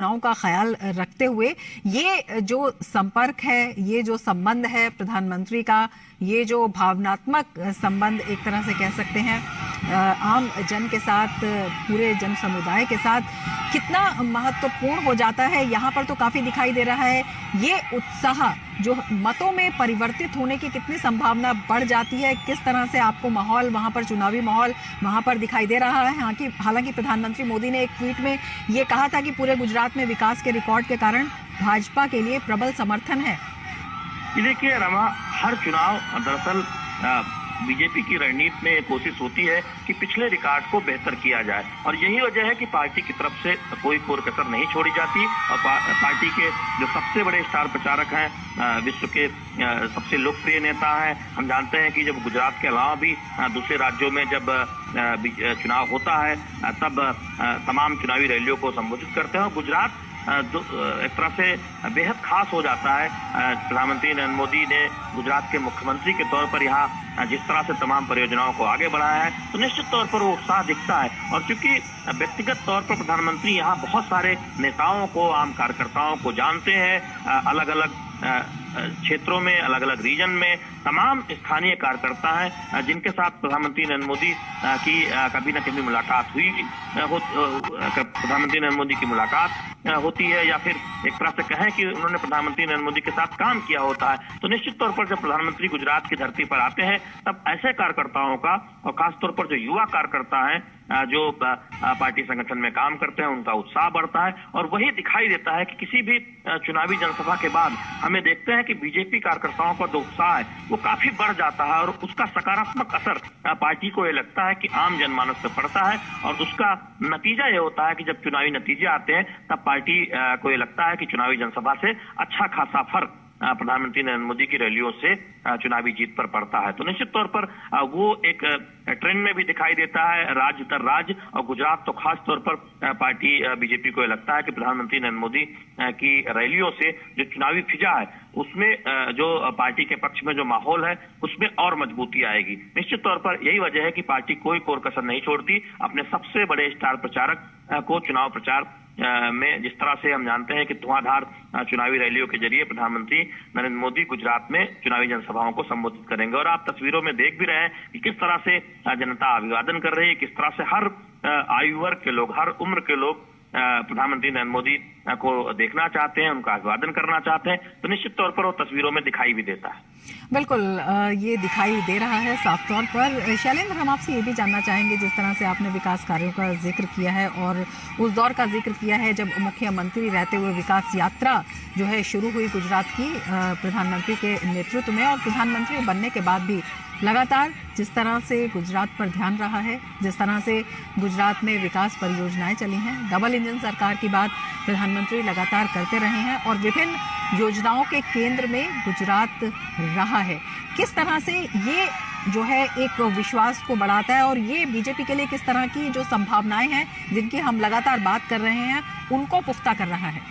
भावनाओं का ख्याल रखते हुए ये जो संपर्क है, ये जो संबंध है प्रधानमंत्री का, ये जो भावनात्मक संबंध एक तरह से कह सकते हैं आम जन के साथ, पूरे जन समुदाय के साथ कितना महत्वपूर्ण हो जाता है, यहाँ पर तो काफी दिखाई दे रहा है। ये उत्साह जो मतों में परिवर्तित होने की कितनी संभावना बढ़ जाती है, किस तरह से आपको माहौल वहां पर, चुनावी माहौल वहां पर दिखाई दे रहा है। हालांकि प्रधानमंत्री मोदी ने एक ट्वीट में ये कहा था कि पूरे गुजरात में विकास के रिकॉर्ड के कारण भाजपा के लिए प्रबल समर्थन है। देखिए रमा, हर चुनाव दरअसल बीजेपी की रणनीति में कोशिश होती है कि पिछले रिकॉर्ड को बेहतर किया जाए, और यही वजह है कि पार्टी की तरफ से कोई कोर कसर नहीं छोड़ी जाती। और पार्टी के जो सबसे बड़े स्टार प्रचारक हैं, विश्व के सबसे लोकप्रिय नेता हैं, हम जानते हैं कि जब गुजरात के अलावा भी दूसरे राज्यों में जब चुनाव होता है तब तमाम चुनावी रैलियों को संबोधित करते हैं। और गुजरात एक तरह से बेहद खास हो जाता है। प्रधानमंत्री नरेंद्र मोदी ने गुजरात के मुख्यमंत्री के तौर पर यहाँ जिस तरह से तमाम परियोजनाओं को आगे बढ़ाया है, तो निश्चित तौर पर वो उत्साह दिखता है। और चूंकि व्यक्तिगत तौर पर प्रधानमंत्री यहाँ बहुत सारे नेताओं को, आम कार्यकर्ताओं को जानते हैं, अलग अलग क्षेत्रों में, अलग अलग रीजन में तमाम स्थानीय कार्यकर्ता हैं जिनके साथ प्रधानमंत्री नरेंद्र मोदी की कभी न कभी मुलाकात हुई, प्रधानमंत्री नरेंद्र मोदी की मुलाकात होती है, या फिर एक तरह से कहें कि उन्होंने प्रधानमंत्री नरेंद्र मोदी के साथ काम किया होता है। तो निश्चित तौर पर जब प्रधानमंत्री गुजरात की धरती पर आते हैं तब ऐसे कार्यकर्ताओं का, और खासतौर पर जो युवा कार्यकर्ता हैं जो पार्टी संगठन में काम करते हैं, उनका उत्साह बढ़ता है। और वही दिखाई देता है कि किसी भी चुनावी जनसभा के बाद हमें देखते हैं कि बीजेपी कार्यकर्ताओं का जो उत्साह है वो काफी बढ़ जाता है, और उसका सकारात्मक असर पार्टी को ये लगता है कि आम जनमानस पे पड़ता है। और उसका नतीजा ये होता है कि जब चुनावी नतीजे आते हैं तब पार्टी को ये लगता है कि चुनावी जनसभा से अच्छा खासा फर्क प्रधानमंत्री नरेंद्र मोदी की रैलियों से चुनावी जीत पर पड़ता है। तो निश्चित तौर पर वो एक ट्रेंड में भी दिखाई देता है राज्य दर राज्य, और गुजरात तो खास तौर पर पार्टी बीजेपी को लगता है कि प्रधानमंत्री नरेंद्र मोदी की रैलियों से जो चुनावी फिजा है उसमें जो पार्टी के पक्ष में जो माहौल है उसमें और मजबूती आएगी। निश्चित तौर पर यही वजह है कि पार्टी कोई कोर कसर नहीं छोड़ती अपने सबसे बड़े स्टार प्रचारक को चुनाव प्रचार में। जिस तरह से हम जानते हैं कि धुआंधार चुनावी रैलियों के जरिए प्रधानमंत्री नरेंद्र मोदी गुजरात में चुनावी जनसभाओं को संबोधित करेंगे, और आप तस्वीरों में देख भी रहे हैं कि किस तरह से जनता अभिवादन कर रही है, किस तरह से हर आयु वर्ग के लोग, हर उम्र के लोग प्रधानमंत्री नरेंद्र मोदी को देखना चाहते हैं, उनका अभिवादन करना चाहते हैं। तो निश्चित तौर पर वो तस्वीरों में दिखाई भी देता है। बिल्कुल, ये दिखाई दे रहा है साफ तौर पर। शैलेंद्र, हम आपसे ये भी जानना चाहेंगे, जिस तरह से आपने विकास कार्यों का जिक्र किया है और उस दौर का जिक्र किया है जब मुख्यमंत्री रहते हुए विकास यात्रा जो है शुरू हुई गुजरात की प्रधानमंत्री के नेतृत्व में, और प्रधानमंत्री बनने के बाद भी लगातार जिस तरह से गुजरात पर ध्यान रहा है, जिस तरह से गुजरात में विकास परियोजनाएं चली हैं, डबल इंजन सरकार की बात प्रधानमंत्री लगातार करते रहे हैं, और विभिन्न योजनाओं के केंद्र में गुजरात रहा है। किस तरह से ये जो है एक विश्वास को बढ़ाता है, और ये बीजेपी के लिए किस तरह की जो संभावनाएं हैं जिनकी हम लगातार बात कर रहे हैं उनको पुख्ता कर रहा है?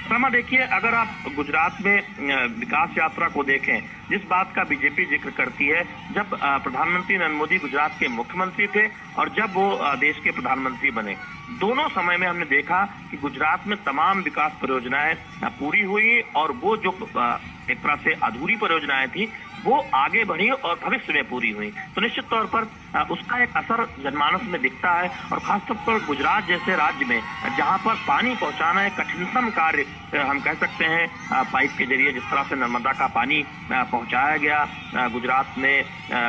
रमा, देखिए, अगर आप गुजरात में विकास यात्रा को देखें, जिस बात का बीजेपी जिक्र करती है, जब प्रधानमंत्री नरेंद्र मोदी गुजरात के मुख्यमंत्री थे और जब वो देश के प्रधानमंत्री बने, दोनों समय में हमने देखा कि गुजरात में तमाम विकास परियोजनाएं पूरी हुई, और वो जो एक तरह से अधूरी परियोजनाएं थी वो आगे बढ़ी और भविष्य में पूरी हुई। तो निश्चित तौर पर उसका एक असर जनमानस में दिखता है, और खासतौर पर गुजरात जैसे राज्य में जहां पर पानी पहुंचाना एक कठिनतम कार्य हम कह सकते हैं, पाइप के जरिए जिस तरह से नर्मदा का पानी पहुंचाया गया गुजरात में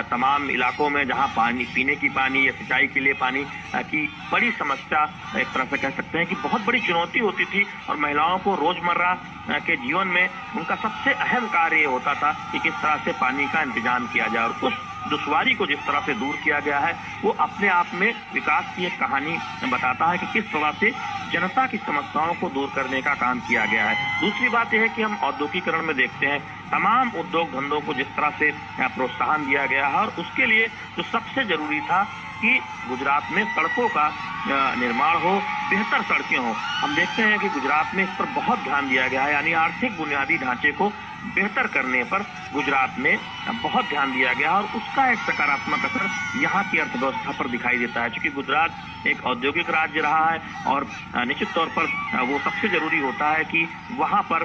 तमाम इलाकों में जहां पानी, पीने की पानी या सिंचाई के लिए पानी की बड़ी समस्या, एक तरह से कह सकते हैं कि बहुत बड़ी चुनौती होती थी, और महिलाओं को रोजमर्रा के जीवन में उनका सबसे अहम कार्य ये होता था कि किस तरह से पानी का इंतजाम किया जाए। और उस दुश्वारी को जिस तरह से दूर किया गया है वो अपने आप में विकास की एक कहानी बताता है कि किस तरह से जनता की समस्याओं को दूर करने का काम किया गया है। दूसरी बात यह है कि हम औद्योगिकरण में देखते हैं तमाम उद्योग धंधों को जिस तरह से प्रोत्साहन दिया गया है, और उसके लिए जो सबसे जरूरी था कि गुजरात में सड़कों का निर्माण हो, बेहतर सड़कें हो। हम देखते हैं कि गुजरात में इस पर बहुत ध्यान दिया गया है, यानी आर्थिक बुनियादी ढांचे को बेहतर करने पर गुजरात में बहुत ध्यान दिया गया और उसका एक सकारात्मक असर यहाँ की अर्थव्यवस्था पर दिखाई देता है। क्योंकि गुजरात एक औद्योगिक राज्य रहा है और निश्चित तौर पर वो सबसे जरूरी होता है कि वहाँ पर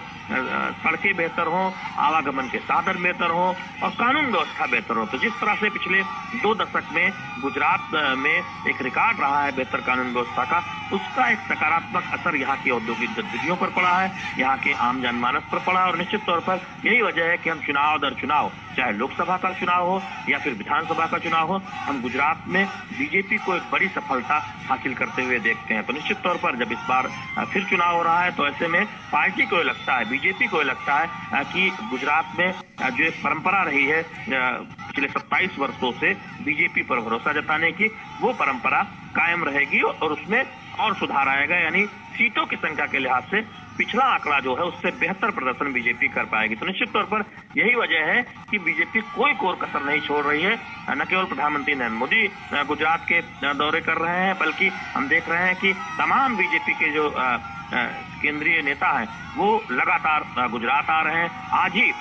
सड़कें बेहतर हों, आवागमन के साधन बेहतर हों और कानून व्यवस्था बेहतर हो। तो जिस तरह से पिछले 2 दशक में गुजरात में एक रिकॉर्ड रहा है बेहतर कानून व्यवस्था का, उसका एक सकारात्मक असर यहाँ की औद्योगिक गतिविधियों पर पड़ा है, यहाँ के आम जनमानस पर पड़ा। और निश्चित तौर पर यही वजह है कि हम चुनाव दर चुनाव, चाहे लोकसभा का चुनाव हो या फिर विधानसभा का चुनाव हो, हम गुजरात में बीजेपी को एक बड़ी सफलता हासिल करते हुए देखते हैं। तो निश्चित तौर पर जब इस बार फिर चुनाव हो रहा है तो ऐसे में पार्टी को लगता है, बीजेपी को लगता है कि गुजरात में जो एक परंपरा रही है पिछले 27 वर्षों से बीजेपी पर भरोसा जताने की, वो परंपरा कायम रहेगी और उसमें और सुधार आएगा। यानी सीटों की संख्या के लिहाज से पिछला आंकड़ा जो है उससे बेहतर प्रदर्शन बीजेपी कर पाएगी। तो निश्चित तौर पर यही वजह है कि बीजेपी कोई कोर कसर नहीं छोड़ रही है। न केवल प्रधानमंत्री नरेंद्र मोदी गुजरात के दौरे कर रहे हैं, बल्कि हम देख रहे हैं कि तमाम बीजेपी के जो केंद्रीय नेता हैं वो लगातार गुजरात आ रहे हैं। आज ही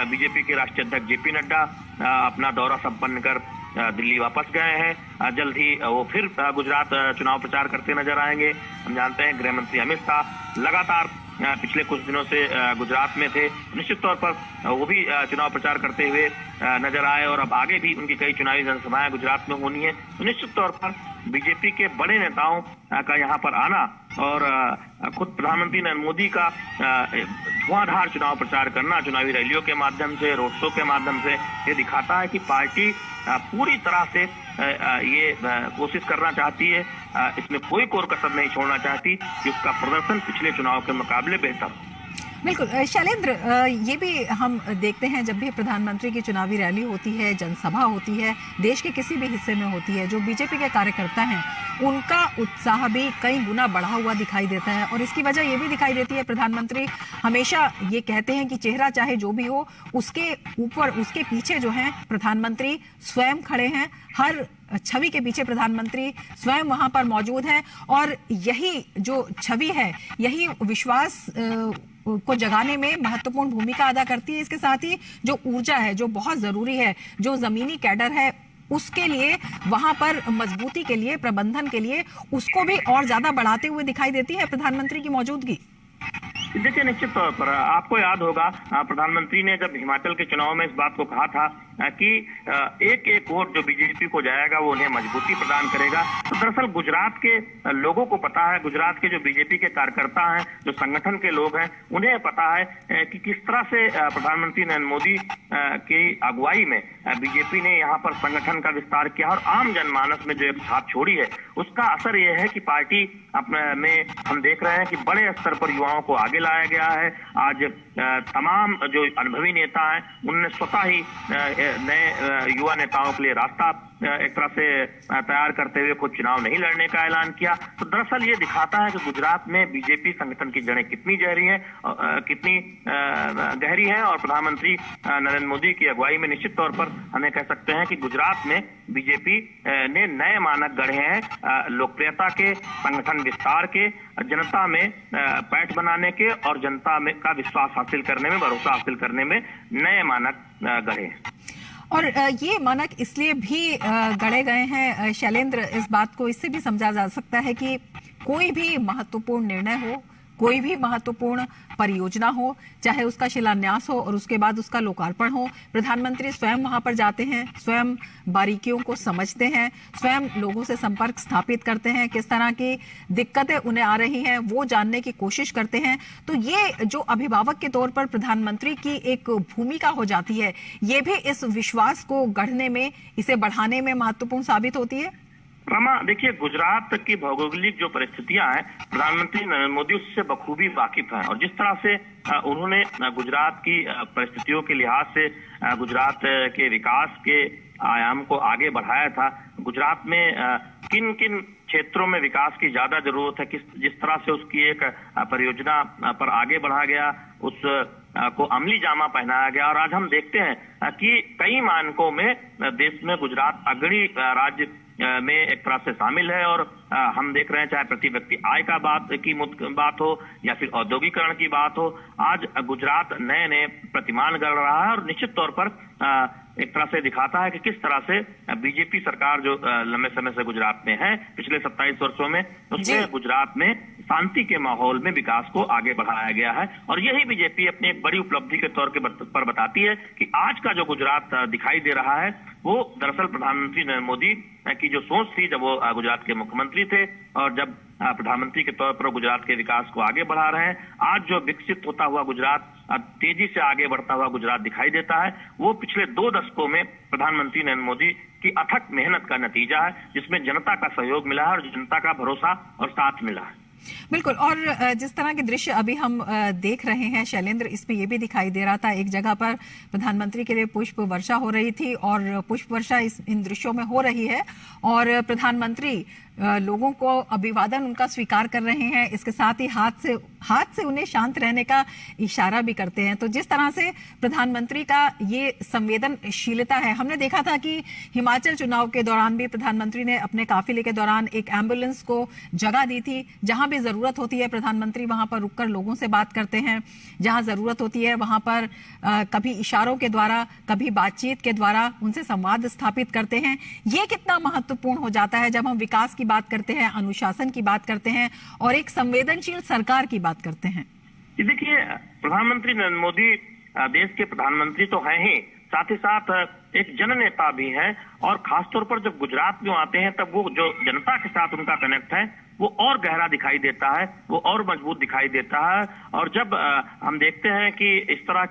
बीजेपी के राष्ट्रीय अध्यक्ष जेपी नड्डा अपना दौरा संपन्न कर दिल्ली वापस गए हैं। जल्द ही वो फिर गुजरात चुनाव प्रचार करते नजर आएंगे। हम जानते हैं गृह मंत्री अमित शाह लगातार पिछले कुछ दिनों से गुजरात में थे, निश्चित तौर पर वो भी चुनाव प्रचार करते हुए नजर आए और अब आगे भी उनकी कई चुनावी जनसभाएं गुजरात में होनी है। तो निश्चित तौर पर बीजेपी के बड़े नेताओं का यहाँ पर आना और खुद प्रधानमंत्री नरेंद्र मोदी का धुआंधार चुनाव प्रचार करना, चुनावी रैलियों के माध्यम से, रोड शो के माध्यम से, ये दिखाता है कि पार्टी पूरी तरह से ये कोशिश करना चाहती है, इसमें कोई कोर कसर नहीं छोड़ना चाहती कि उसका प्रदर्शन पिछले चुनाव के मुकाबले बेहतर हो। बिल्कुल शैलेंद्र, ये भी हम देखते हैं जब भी प्रधानमंत्री की चुनावी रैली होती है, जनसभा होती है, देश के किसी भी हिस्से में होती है, जो बीजेपी के कार्यकर्ता हैं उनका उत्साह भी कई गुना बढ़ा हुआ दिखाई देता है। और इसकी वजह ये भी दिखाई देती है, प्रधानमंत्री हमेशा ये कहते हैं कि चेहरा चाहे जो भी हो, उसके ऊपर, उसके पीछे जो है प्रधानमंत्री स्वयं खड़े हैं। हर छवि के पीछे प्रधानमंत्री स्वयं वहां पर मौजूद हैं और यही जो छवि है, यही विश्वास को जगाने में महत्वपूर्ण भूमिका अदा करती है। इसके साथ ही जो ऊर्जा है, जो बहुत जरूरी है, जो जमीनी कैडर है, उसके लिए, वहां पर मजबूती के लिए, प्रबंधन के लिए, उसको भी और ज्यादा बढ़ाते हुए दिखाई देती है प्रधानमंत्री की मौजूदगी। देखिए, निश्चित तौर पर आपको याद होगा प्रधानमंत्री ने जब हिमाचल के चुनाव में इस बात को कहा था कि एक एक वोट जो बीजेपी को जाएगा वो उन्हें मजबूती प्रदान करेगा। तो दरअसल गुजरात के लोगों को पता है, गुजरात के जो बीजेपी के कार्यकर्ता हैं, जो संगठन के लोग हैं, उन्हें पता है कि किस तरह से प्रधानमंत्री नरेंद्र मोदी की अगुवाई में बीजेपी ने यहाँ पर संगठन का विस्तार किया और आम जनमानस में जो एक छाप छोड़ी है, उसका असर यह है कि पार्टी में हम देख रहे हैं कि बड़े स्तर पर युवाओं को आगे लाया गया है। आज तमाम जो अनुभवी नेता हैं उन्होंने स्वतः ही नए युवा नेताओं के लिए रास्ता एक तरह से तैयार करते हुए खुद चुनाव नहीं लड़ने का ऐलान किया। तो दरअसल ये दिखाता है कि गुजरात में बीजेपी संगठन की जड़ें कितनी गहरी हैं, कितनी गहरी हैं और प्रधानमंत्री नरेंद्र मोदी की अगुवाई में निश्चित तौर पर हमें कह सकते हैं कि गुजरात में बीजेपी ने नए मानक गढ़े हैं लोकप्रियता के, संगठन विस्तार के, जनता में पैठ बनाने के और जनता में का विश्वास हासिल करने में, भरोसा हासिल करने में नए मानक गढ़े हैं। और ये मानक इसलिए भी गढ़े गए हैं शैलेंद्र, इस बात को इससे भी समझा जा सकता है कि कोई भी महत्वपूर्ण निर्णय हो, कोई भी महत्वपूर्ण परियोजना हो, चाहे उसका शिलान्यास हो और उसके बाद उसका लोकार्पण हो, प्रधानमंत्री स्वयं वहां पर जाते हैं, स्वयं बारीकियों को समझते हैं, स्वयं लोगों से संपर्क स्थापित करते हैं, किस तरह की दिक्कतें उन्हें आ रही हैं वो जानने की कोशिश करते हैं। तो ये जो अभिभावक के तौर पर प्रधानमंत्री की एक भूमिका हो जाती है, ये भी इस विश्वास को गढ़ने में, इसे बढ़ाने में महत्वपूर्ण साबित होती है। रमा, देखिए, गुजरात की भौगोलिक जो परिस्थितियां हैं, प्रधानमंत्री नरेंद्र मोदी उससे बखूबी वाकिफ हैं और जिस तरह से उन्होंने गुजरात की परिस्थितियों के लिहाज से गुजरात के विकास के आयाम को आगे बढ़ाया था, गुजरात में किन किन क्षेत्रों में विकास की ज्यादा जरूरत है, जिस तरह से उसकी एक परियोजना पर आगे बढ़ा गया, उस को अमली जामा पहनाया गया और आज हम देखते हैं कि कई मानकों में देश में गुजरात अग्रणी राज्य में एक तरह से शामिल है। और हम देख रहे हैं, चाहे प्रति व्यक्ति आय का बात हो या फिर औद्योगिकरण की बात हो, आज गुजरात नए नए प्रतिमान गढ़ रहा है। और निश्चित तौर पर एक तरह से दिखाता है कि किस तरह से बीजेपी सरकार जो लंबे समय से गुजरात में है, पिछले 27 वर्षों में, उसमें गुजरात में शांति के माहौल में विकास को आगे बढ़ाया गया है। और यही बीजेपी अपनी एक बड़ी उपलब्धि के तौर पर बताती है कि आज का जो गुजरात दिखाई दे रहा है वो दरअसल प्रधानमंत्री नरेंद्र मोदी की जो सोच थी जब वो गुजरात के मुख्यमंत्री थे और जब प्रधानमंत्री के तौर पर गुजरात के विकास को आगे बढ़ा रहे हैं, आज जो विकसित होता हुआ गुजरात, तेजी से आगे बढ़ता हुआ गुजरात दिखाई देता है, वो पिछले 2 दशकों में प्रधानमंत्री नरेंद्र मोदी की अथक मेहनत का नतीजा है, जिसमें जनता का सहयोग मिला है और जनता का भरोसा और साथ मिला है। बिल्कुल। और जिस तरह के दृश्य अभी हम देख रहे हैं शैलेंद्र, इसमें यह भी दिखाई दे रहा था, एक जगह पर प्रधानमंत्री के लिए पुष्प वर्षा हो रही थी और पुष्प वर्षा इन दृश्यों में हो रही है और प्रधानमंत्री लोगों को अभिवादन उनका स्वीकार कर रहे हैं। इसके साथ ही हाथ से उन्हें शांत रहने का इशारा भी करते हैं। तो जिस तरह से प्रधानमंत्री का ये संवेदनशीलता है, हमने देखा था कि हिमाचल चुनाव के दौरान भी प्रधानमंत्री ने अपने काफिले के दौरान एक एम्बुलेंस को जगह दी थी। जहां भी जरूरत होती है प्रधानमंत्री वहां पर रुककर लोगों से बात करते हैं, जहां जरूरत होती है वहां पर कभी इशारों के द्वारा, कभी बातचीत के द्वारा उनसे संवाद स्थापित करते हैं। ये कितना महत्वपूर्ण हो जाता है जब हम विकास की बात करते हैं, अनुशासन की बात करते हैं और एक संवेदनशील सरकार की बात करते हैं। देखिए, प्रधानमंत्री नरेंद्र मोदी देश के प्रधानमंत्री तो हैं ही, साथ ही साथ एक जननेता भी हैं। और खासतौर पर जब गुजरात में आते हैं तब वो जो जनता के साथ उनका कनेक्ट है वो और गहरा दिखाई देता है, वो और मजबूत दिखाई देता है। और जब हम देखते हैं कि इस तरह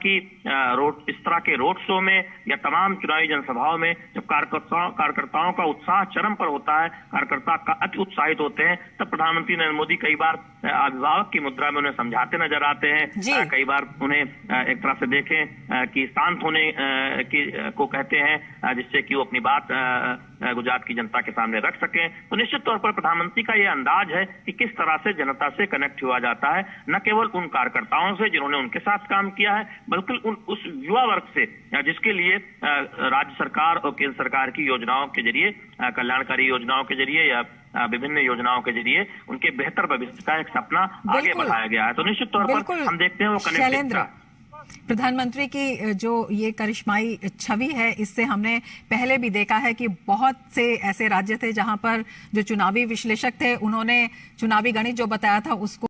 के रोड शो में या तमाम चुनावी जनसभाओं में जब कार्यकर्ताओं का उत्साह चरम पर होता है, कार्यकर्ता का अति उत्साहित होते हैं, तब प्रधानमंत्री नरेंद्र मोदी कई बार अभिभावक की मुद्रा में उन्हें समझाते नजर आते हैं। कई बार उन्हें एक तरह से देखें कि शांत होने को कहते हैं, जिससे कि वो अपनी बात गुजरात की जनता के सामने रख सकें। तो निश्चित तौर पर प्रधानमंत्री का ये अंदाज है कि किस तरह से जनता से कनेक्ट हुआ जाता है, न केवल उन कार्यकर्ताओं से जिन्होंने उनके साथ काम किया है, बल्कि उस युवा वर्ग से जिसके लिए राज्य सरकार और केंद्र सरकार की योजनाओं के जरिए, कल्याणकारी योजनाओं के जरिए या विभिन्न योजनाओं के जरिए उनके बेहतर भविष्य का एक सपना आगे बढ़ाया गया है। तो निश्चित तौर पर हम देखते हैं वो कनेक्ट। प्रधानमंत्री की जो ये करिश्माई छवि है, इससे हमने पहले भी देखा है कि बहुत से ऐसे राज्य थे जहां पर जो चुनावी विश्लेषक थे उन्होंने चुनावी गणित जो बताया था उसको